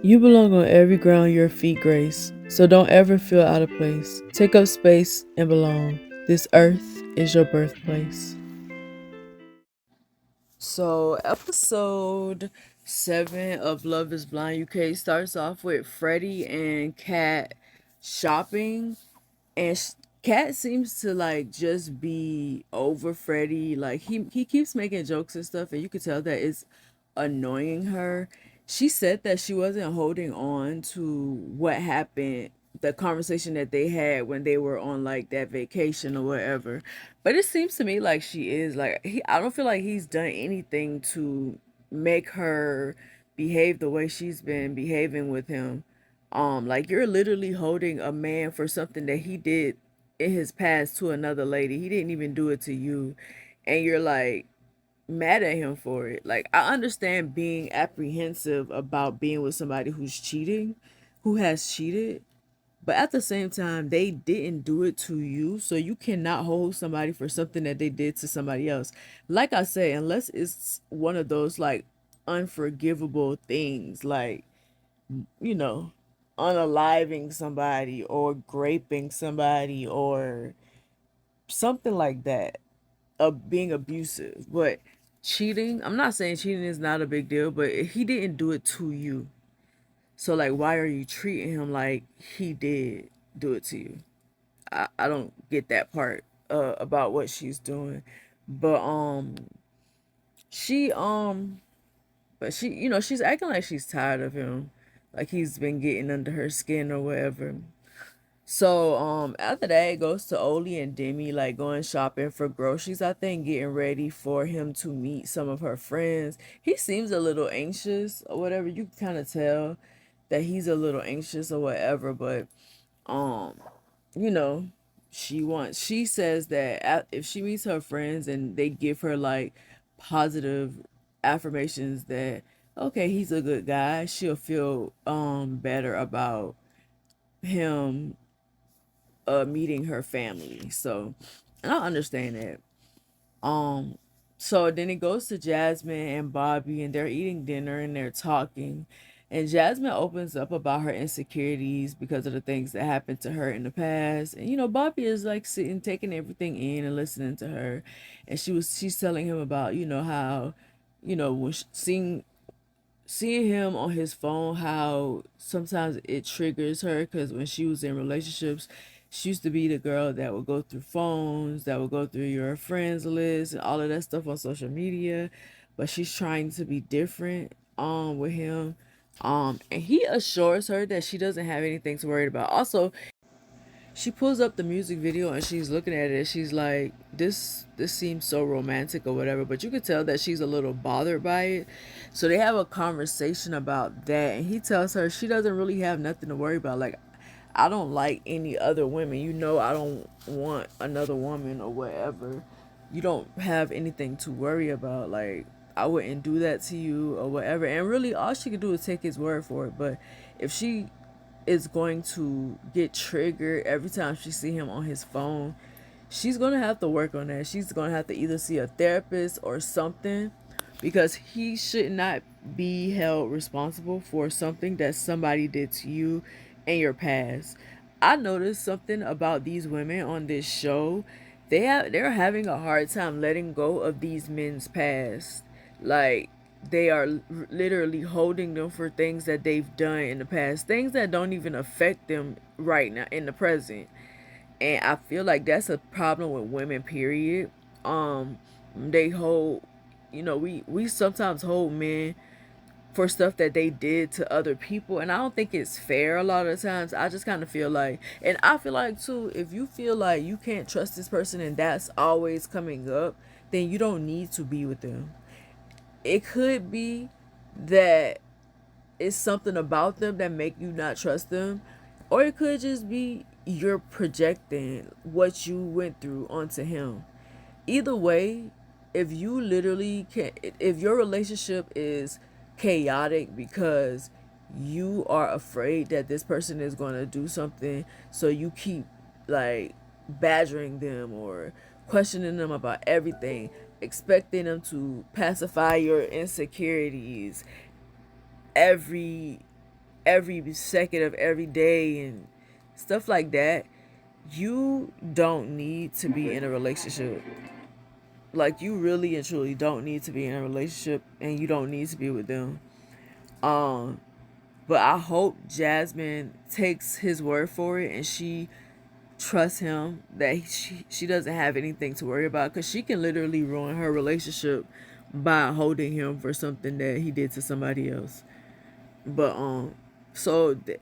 You belong on every ground your feet grace, so don't ever feel out of place. Take up space and belong. This earth is your birthplace. So, episode 7 of Love is Blind UK starts off with Freddie and Kat shopping, and Kat seems to like just be over Freddie. Like he keeps making jokes and stuff, and you could tell that it's annoying her. She said that she wasn't holding on to what happened, the conversation that they had when they were on like that vacation or whatever. But it seems to me like she is like I don't feel like he's done anything to make her behave the way she's been behaving with him. Like you're literally holding a man for something that he did in his past to another lady. He didn't even do it to you. And you're like mad at him for it. Like I understand being apprehensive about being with somebody who's cheating, who has cheated, but at the same time, they didn't do it to you, so you cannot hold somebody for something that they did to somebody else. Like I say, unless it's one of those like unforgivable things, like you know, unaliving somebody or graping somebody or something like that, of being abusive. But cheating, I'm not saying cheating is not a big deal, but he didn't do it to you. So like why are you treating him like he did do it to you? I don't get that part about what she's doing. But she but she she's acting like she's tired of him. Like he's been getting under her skin or whatever. So after that it goes to Oli and Demi like going shopping for groceries, I think, getting ready for him to meet some of her friends. He seems a little anxious or whatever. You can kind of tell that he's a little anxious or whatever, but um you know, she says that if she meets her friends and they give her like positive affirmations that okay, he's a good guy, she'll feel better about him meeting her family. So, and I understand that. Um, so then it goes to Jasmine and Bobby, and they're eating dinner and they're talking. And Jasmine opens up about her insecurities because of the things that happened to her in the past. And Bobby is like sitting, taking everything in and listening to her. And she's telling him about, how, when seeing him on his phone, how sometimes it triggers her because when she was in relationships, she used to be the girl that would go through phones, that would go through your friends list and all of that stuff on social media. But she's trying to be different with him. And he assures her that she doesn't have anything to worry about. Also, she pulls up the music video and she's looking at it. She's like, this seems so romantic or whatever, but you could tell that she's a little bothered by it. So they have a conversation about that, and he tells her she doesn't really have nothing to worry about. Like, I don't like any other women. I don't want another woman or whatever. You don't have anything to worry about. Like, I wouldn't do that to you or whatever. And really, all she could do is take his word for it. But if she is going to get triggered every time she see him on his phone, she's going to have to work on that. She's going to have to either see a therapist or something, because he should not be held responsible for something that somebody did to you in your past. I noticed something about these women on this show. They're having a hard time letting go of these men's past. Like, they are literally holding them for things that they've done in the past, things that don't even affect them right now in the present. And I feel like that's a problem with women, period. They hold, we sometimes hold men for stuff that they did to other people, and I don't think it's fair a lot of times. I just kind of feel like, and I feel like too, if you feel like you can't trust this person and that's always coming up, then you don't need to be with them. It could be that it's something about them that make you not trust them, or it could just be you're projecting what you went through onto him. Either way, if you literally can, if your relationship is chaotic because you are afraid that this person is going to do something, so you keep like badgering them or questioning them about everything, expecting them to pacify your insecurities every every second of every day and stuff like that, you don't need to be in a relationship. Like, you really and truly don't need to be in a relationship, and you don't need to be with them. Um, but I hope Jasmine takes his word for it and she trusts him that she doesn't have anything to worry about, because she can literally ruin her relationship by holding him for something that he did to somebody else. But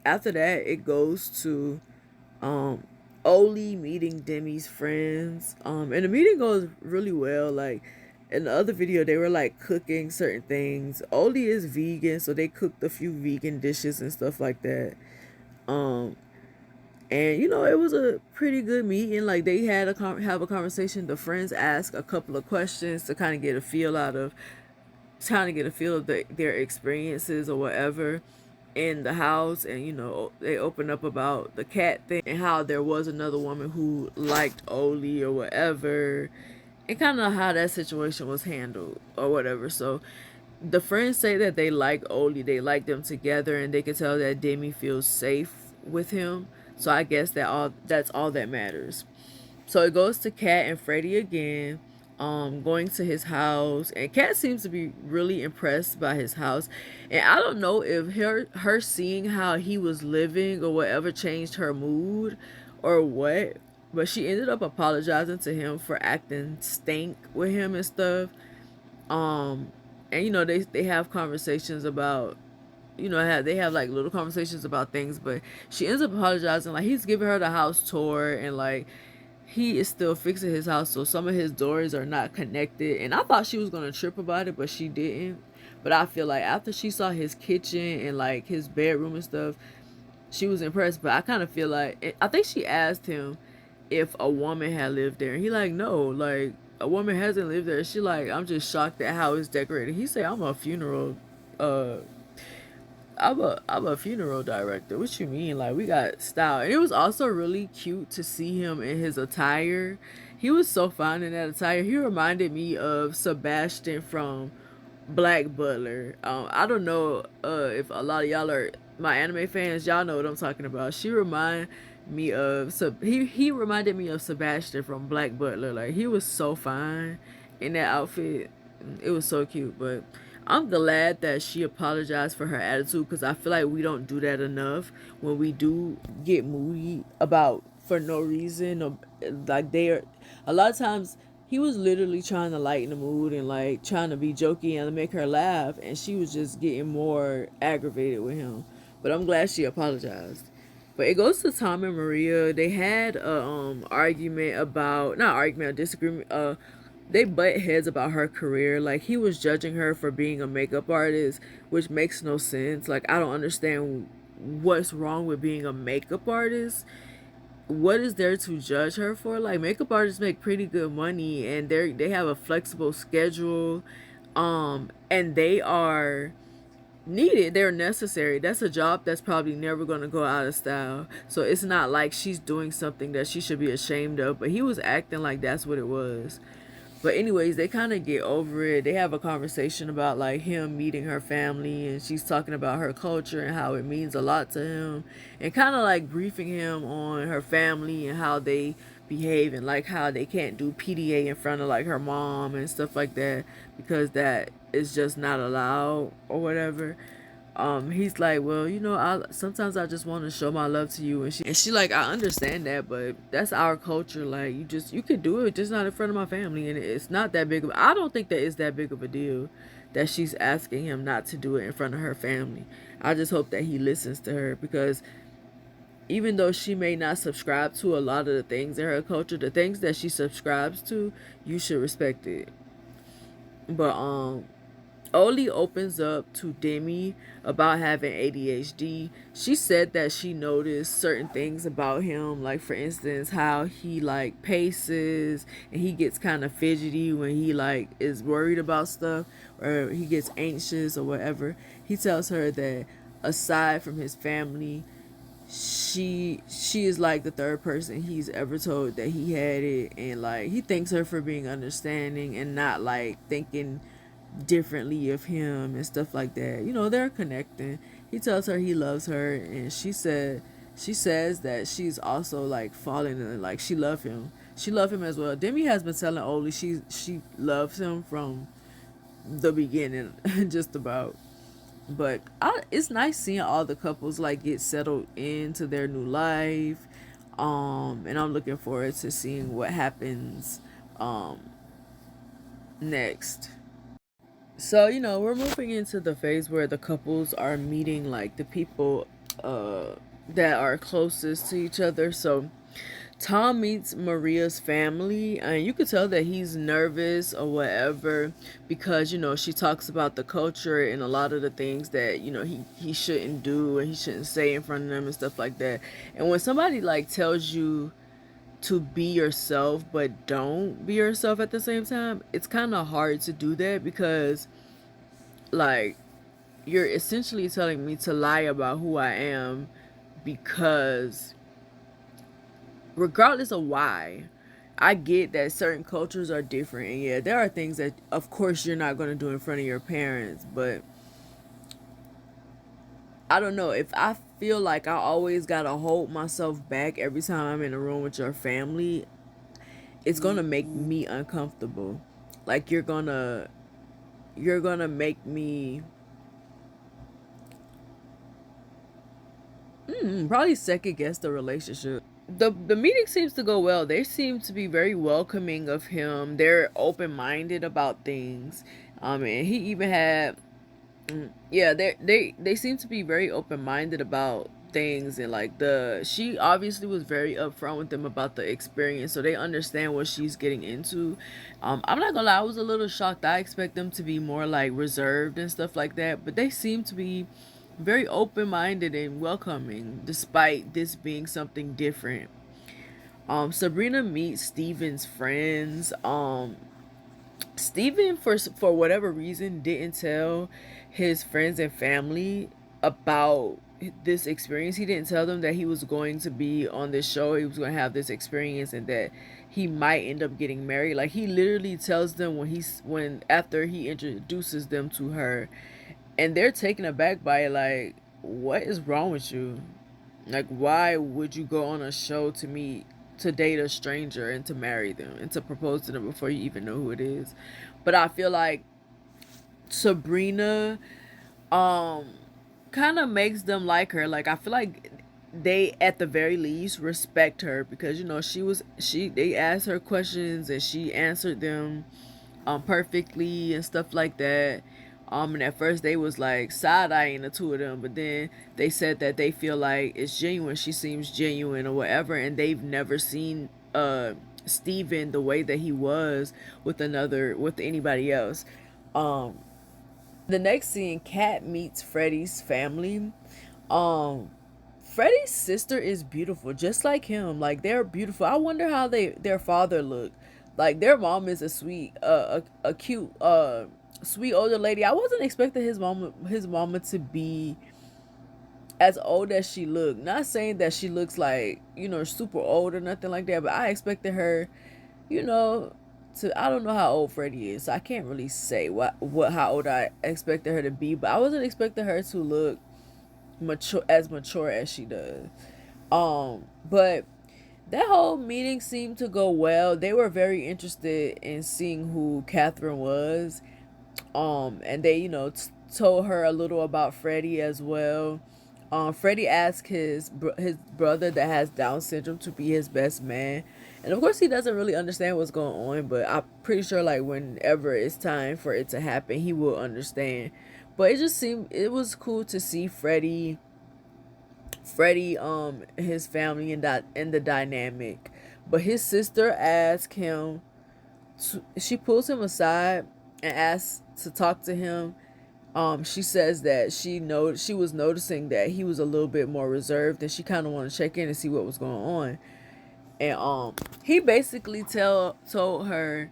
after that, it goes to um Oli meeting Demi's friends. And the meeting goes really well. Like, in the other video, they were like cooking certain things. Oli is vegan, so they cooked a few vegan dishes and stuff like that. Um and it was a pretty good meeting. Like, they had have a conversation. The friends asked a couple of questions to kind of get a feel out of trying to get a feel of their experiences or whatever in the house. And they opened up about the cat thing and how there was another woman who liked Oli or whatever, and kind of how that situation was handled or whatever. So the friends say that they like Oli, they like them together, and they can tell that Demi feels safe with him. So I guess that's all that matters. So it goes to Kat and Freddie again, going to his house, and Kat seems to be really impressed by his house. And I don't know if her seeing how he was living or whatever changed her mood or what, but she ended up apologizing to him for acting stank with him and stuff. Um, and they have conversations about they have like little conversations about things, but she ends up apologizing. Like, he's giving her the house tour, and like, he is still fixing his house, so some of his doors are not connected. And I thought she was gonna trip about it, but she didn't. But I feel like after she saw his kitchen and like his bedroom and stuff, she was impressed. But I kind of feel like, I think she asked him if a woman had lived there, and he like, no, like, a woman hasn't lived there. She like, I'm just shocked at how it's decorated. He said, uh I'm a funeral director. What you mean? Like, we got style. And it was also really cute to see him in his attire. He was so fine in that attire. He reminded me of Sebastian from Black Butler. I don't know if a lot of y'all are my anime fans. Y'all know what I'm talking about. He reminded me of Sebastian from Black Butler. Like, he was so fine in that outfit. It was so cute. But I'm glad that she apologized for her attitude, because I feel like we don't do that enough when we do get moody about for no reason. Or like, they are a lot of times he was literally trying to lighten the mood and like trying to be jokey and make her laugh, and she was just getting more aggravated with him. But I'm glad she apologized. But it goes to Tom and Maria. They had a argument about, not argument, a disagreement. They butt heads about her career. Like, he was judging her for being a makeup artist, which makes no sense. Like, I don't understand what's wrong with being a makeup artist. What is there to judge her for? Like, makeup artists make pretty good money, and they have a flexible schedule, and they are needed. They're necessary. That's a job that's probably never going to go out of style. So it's not like she's doing something that she should be ashamed of. But he was acting like that's what it was. But anyways, they kind of get over it. They have a conversation about like him meeting her family, and she's talking about her culture and how it means a lot to him, and kind of like briefing him on her family and how they behave, and like how they can't do PDA in front of like her mom and stuff like that, because that is just not allowed or whatever. He's like, well, I sometimes I just want to show my love to you, and she like, I understand that, but that's our culture. Like, you could do it, just not in front of my family, and it's not that big of. I don't think that it's that big of a deal that she's asking him not to do it in front of her family. I just hope that he listens to her, because even though she may not subscribe to a lot of the things in her culture, the things that she subscribes to, you should respect it. But Oli opens up to Demi about having ADHD. She said that she noticed certain things about him, like for instance how he like paces, and he gets kind of fidgety when he like is worried about stuff, or he gets anxious or whatever. He tells her that aside from his family, she is like the third person he's ever told that he had it, and like he thanks her for being understanding and not like thinking differently of him and stuff like that. They're connecting. he tells her he loves her, and she says that she's also like falling in, like she love him. She love him as well. Demi has been telling Oli she loves him from the beginning, just about. But it's nice seeing all the couples like get settled into their new life, and I'm looking forward to seeing what happens um next. So, we're moving into the phase where the couples are meeting like the people that are closest to each other. So Tom meets Maria's family, and you could tell that he's nervous or whatever because she talks about the culture and a lot of the things that he shouldn't do and he shouldn't say in front of them and stuff like that. And when somebody like tells you to be yourself but don't be yourself at the same time, it's kind of hard to do that because like you're essentially telling me to lie about who I am, because regardless of why, I get that certain cultures are different, and yeah, there are things that of course you're not going to do in front of your parents, but I don't know, if I feel like I always got to hold myself back every time I'm in a room with your family, it's going to make me uncomfortable. Like you're going to make me probably second guess the relationship. The meeting seems to go well. They seem to be very welcoming of him. They're open minded about things. And he even had, yeah, they seem to be very open minded about things, and like she obviously was very upfront with them about the experience, so they understand what she's getting into. I'm not gonna lie, I was a little shocked. I expect them to be more like reserved and stuff like that, but they seem to be very open minded and welcoming despite this being something different. Sabrina meets Steven's friends. Steven, for whatever reason, didn't tell his friends and family about this experience. He didn't tell them that he was going to be on this show. He was going to have this experience, and that he might end up getting married. Like he literally tells them when after he introduces them to her, and they're taken aback by it. Like, what is wrong with you? Like, why would you go on a show to date a stranger and to marry them and to propose to them before you even know who it is? But I feel like Sabrina um kind of makes them like her. Like I feel like they at the very least respect her because they asked her questions and she answered them perfectly and stuff like that. And at first they was like side eyeing the two of them, but then they said that they feel like it's genuine. She seems genuine or whatever, and they've never seen Steven the way that he was with anybody else. Um, the next scene, Kat meets Freddie's family. Um, Freddie's sister is beautiful, just like him. Like they're beautiful. I wonder how their father looked. Like their mom is a sweet, a cute, sweet older lady. I wasn't expecting his mama to be as old as she looked. Not saying that she looks like super old or nothing like that, but I expected her, you know, I don't know how old Freddie is, so I can't really say how old I expected her to be, but I wasn't expecting her to look mature as she does. But that whole meeting seemed to go well. They were very interested in seeing who Catherine was. And they, told her a little about Freddie as well. Freddie asked his brother that has Down syndrome to be his best man, and of course he doesn't really understand what's going on. But I'm pretty sure like whenever it's time for it to happen, he will understand. But it was cool to see Freddie, his family and that and the dynamic. But his sister asked him. She pulls him aside and asks to talk to him. She says that she was noticing that he was a little bit more reserved, and she kind of wanted to check in and see what was going on. And he basically told her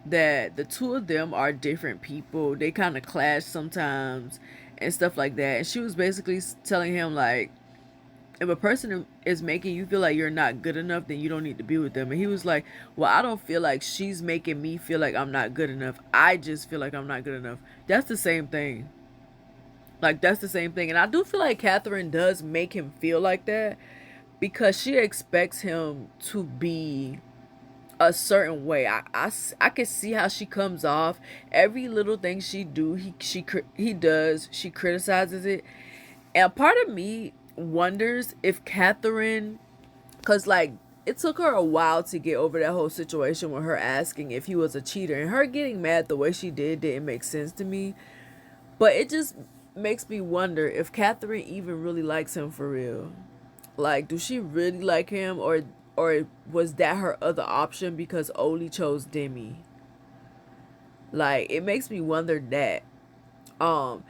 that the two of them are different people. They kind of clash sometimes and stuff like that. And she was basically telling him like, if a person is making you feel like you're not good enough, then you don't need to be with them. And he was like, well, I don't feel like she's making me feel like I'm not good enough. I just feel like I'm not good enough. That's the same thing. Like that's the same thing. And I do feel like Catherine does make him feel like that because she expects him to be a certain way. I can see how she comes off. Every little thing she do, he does. She criticizes it, and part of me wonders if Catherine, cause like it took her a while to get over that whole situation with her asking if he was a cheater, and her getting mad the way she didn't make sense to me. But it just makes me wonder if Catherine even really likes him for real. Like, do she really like him, or was that her other option because Oli chose Demi? Like, it makes me wonder that. Um,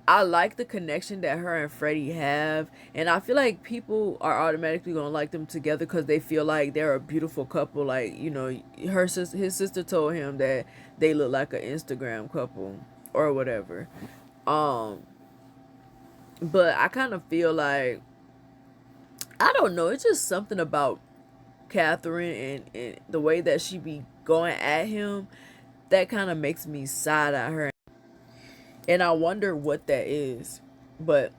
I like the connection that her and Freddie have, and I feel like people are automatically gonna like them together because they feel like they're a beautiful couple. Like, his sister told him that they look like an Instagram couple or whatever. Um, but I kind of feel like, I don't know. It's just something about Catherine and the way that she be going at him that kind of makes me side at her, and I wonder what that is. But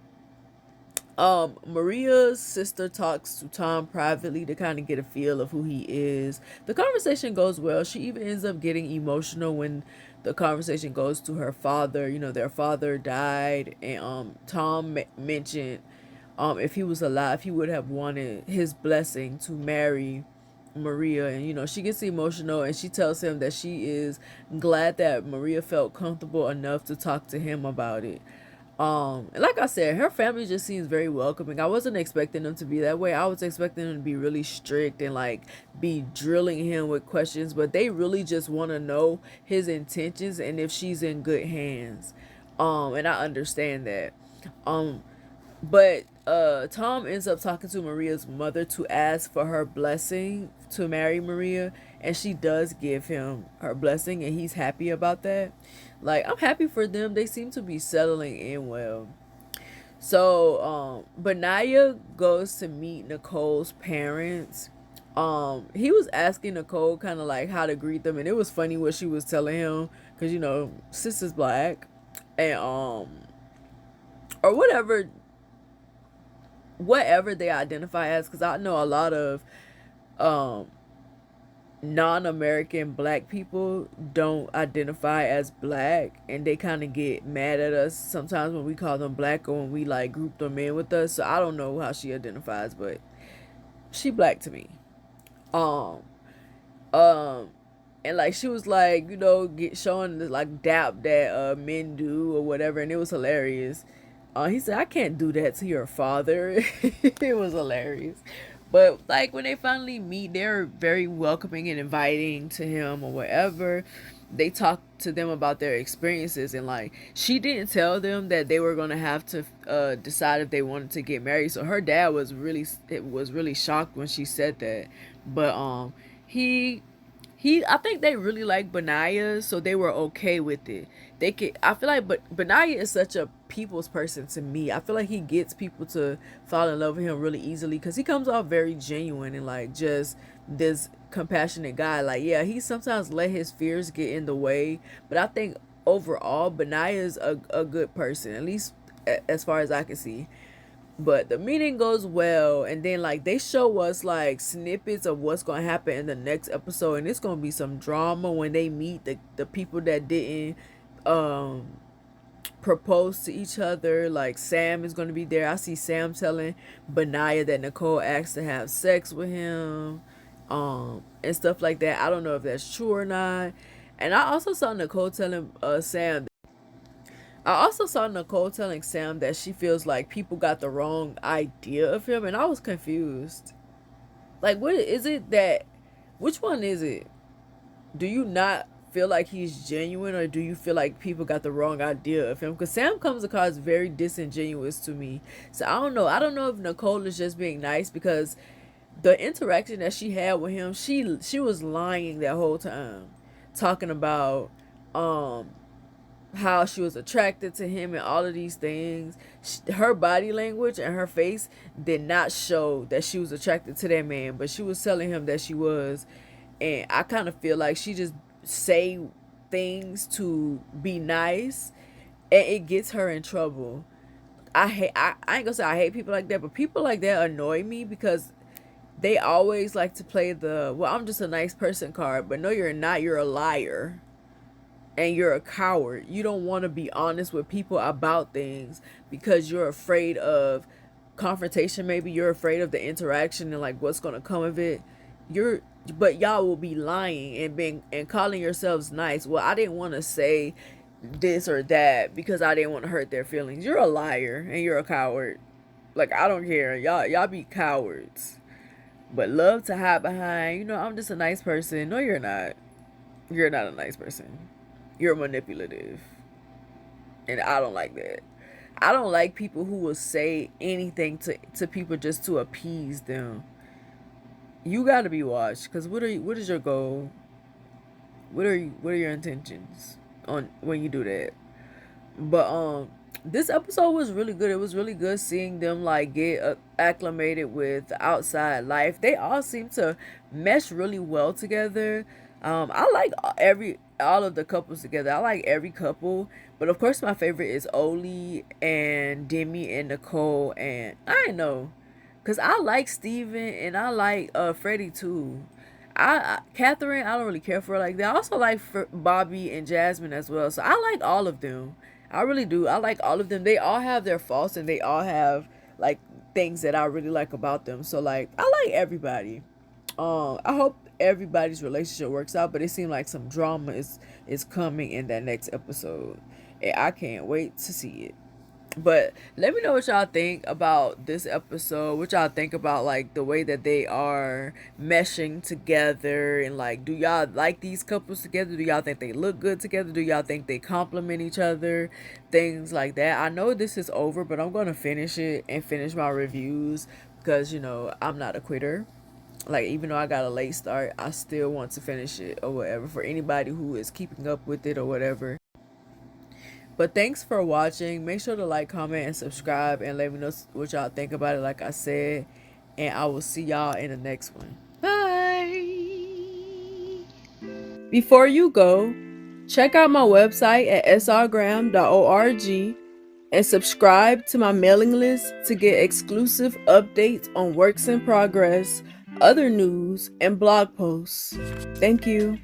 Maria's sister talks to Tom privately to kind of get a feel of who he is. The conversation goes well. She even ends up getting emotional when the conversation goes to her father. Their father died, and Tom mentioned if he was alive, he would have wanted his blessing to marry Maria. And she gets emotional, and she tells him that she is glad that Maria felt comfortable enough to talk to him about it. And like I said, her family just seems very welcoming. I wasn't expecting them to be that way. I was expecting them to be really strict and like be drilling him with questions, but they really just want to know his intentions and if she's in good hands. And I understand that. Um, but Tom ends up talking to Maria's mother to ask for her blessing to marry Maria, and she does give him her blessing, and he's happy about that. Like, I'm happy for them. They seem to be settling in well. So, Benaya goes to meet Nicole's parents. He was asking Nicole kind of like how to greet them, and it was funny what she was telling him because sister's black, and or whatever they identify as, because I know a lot of um non-American black people don't identify as black, and they kind of get mad at us sometimes when we call them black or when we like group them in with us. So I don't know how she identifies, but she black to me. um um and like she was like, get showing the like dap that men do or whatever, and it was hilarious. He said, I can't do that to your father. It was hilarious. But like when they finally meet, they're very welcoming and inviting to him or whatever. They talk to them about their experiences, and like she didn't tell them that they were gonna have to decide if they wanted to get married. So her dad was really shocked when she said that. But he I think they really like Benaya, so they were okay with it. I feel like, but Benaya is such a people's person to me. I feel like he gets people to fall in love with him really easily because he comes off very genuine and like just this compassionate guy. Like, yeah, he sometimes let his fears get in the way, but I think overall Benaya is a good person, at least as far as I can see. But the meeting goes well, and then like they show us like snippets of what's gonna happen in the next episode, and it's gonna be some drama when they meet the people that didn't um propose to each other. Like Sam is gonna be there. I see Sam telling Benaya that Nicole asked to have sex with him, and stuff like that. I don't know if that's true or not. And I also saw Nicole telling Sam I also saw Nicole telling Sam that she feels like people got the wrong idea of him, and I was confused. Like, what is it that? Which one is it? Do you not feel like he's genuine, or do you feel like people got the wrong idea of him? Because Sam comes across very disingenuous to me. So I don't know. I don't know if Nicole is just being nice because the interaction that she had with him, she was lying that whole time, talking about um how she was attracted to him and all of these things. Her body language and her face did not show that she was attracted to that man, but she was telling him that she was. And I kind of feel like she just say things to be nice, and it gets her in trouble. I ain't gonna say I hate people like that, but people like that annoy me because they always like to play the, well, I'm just a nice person card, but no, you're not. You're a liar and you're a coward. You don't want to be honest with people about things because you're afraid of confrontation. Maybe you're afraid of the interaction and like what's going to come of it. You're but y'all will be lying and being and calling yourselves nice. Well, I didn't want to say this or that because I didn't want to hurt their feelings. You're a liar and you're a coward. Like, I don't care. Y'all be cowards. But love to hide behind, I'm just a nice person. No, you're not. You're not a nice person. You're manipulative. And I don't like that. I don't like people who will say anything to people just to appease them. You gotta be watched, because what is your goal? What are your intentions on when you do that? But this episode was really good. It was really good seeing them like get acclimated with outside life. They all seem to mesh really well together. I like all of the couples together. I like every couple, but of course my favorite is Oli and Demi and Nicole, and I know, cause I like Steven and I like Freddie too. Catherine, I don't really care for her like that. I also like Bobby and Jasmine as well. So I like all of them. I really do. I like all of them. They all have their faults and they all have like things that I really like about them. So like I like everybody. I hope everybody's relationship works out, but it seemed like some drama is coming in that next episode. And I can't wait to see it. But let me know what y'all think about this episode. What y'all think about like the way that they are meshing together, and like, do y'all like these couples together? Do y'all think they look good together? Do y'all think they complement each other? Things like that. I know this is over, but I'm gonna finish it and finish my reviews because I'm not a quitter. Like, even though I got a late start, I still want to finish it or whatever. For anybody who is keeping up with it or whatever. But thanks for watching. Make sure to like, comment, and subscribe, and let me know what y'all think about it, like I said. And I will see y'all in the next one. Bye. Before you go, check out my website at srgraham.org and subscribe to my mailing list to get exclusive updates on works in progress, other news, and blog posts. Thank you.